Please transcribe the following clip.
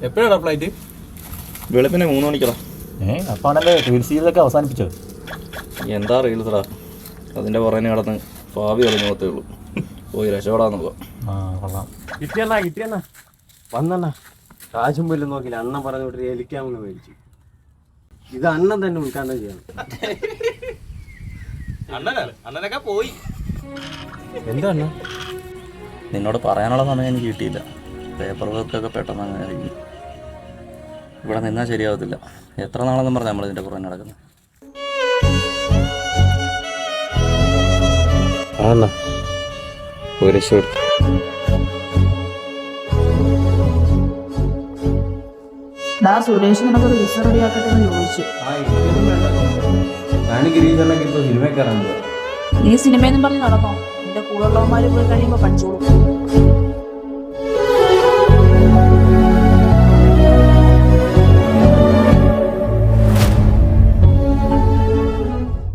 എപ്പോഴാണ് ഫ്ലൈറ്റ്? വെളുപ്പിനെ 3 മണിക്കടാ. അപ്പാണല്ലേ റീൽസ് ചെയ്തൊക്കെ അവസാനിപ്പിച്ചത്? എന്താ റീൽസടാ, അതിൻ്റെ പുറകെ കടന്ന് ഭാവി കളിഞ്ഞോത്തേ ഉള്ളൂ. പോയി രക്ഷപ്പെടാൻ നോക്കാം. കൊള്ളാം. കിട്ടിയണ്ണ വന്നണ്ണ. കാശും പോലും നോക്കില്ല, അണ്ണൻ പറഞ്ഞു വിട്ട് എലിക്കാമെന്ന് മേടിച്ചു. ഇത് അണ്ണൻ തന്നെ ഉദ്ഘാടനം ചെയ്യണം. അണ്ണനൊക്കെ പോയി. എന്താ അണ്ണ? നിന്നോട് പറയാനുള്ള സമയം എനിക്ക് കിട്ടിയില്ല. പേപ്പർ വർക്കൊക്കെ പെട്ടെന്ന് അങ്ങനെ കഴിഞ്ഞു. ഇവിടെ നിന്നാൽ ശരിയാവത്തില്ല. എത്ര നാളെന്നും പറഞ്ഞാൽ നമ്മളിതിൻ്റെ പുറകെ നടക്കുന്നത്. ആണ ഒരു ഷൂട്ട്. സുരേഷ് നിനക്കൊരു വിസ റെഡിയാക്കട്ടെ എന്ന് ചോദിച്ചു. സിനിമ കയറാൻ നീ സിനിമയെന്നും പറഞ്ഞ് നടന്നോ? നിന്റെ കൂടെയുള്ളവന്മാര് പോയി കഴിയുമ്പോ പഠിച്ചോളൂ.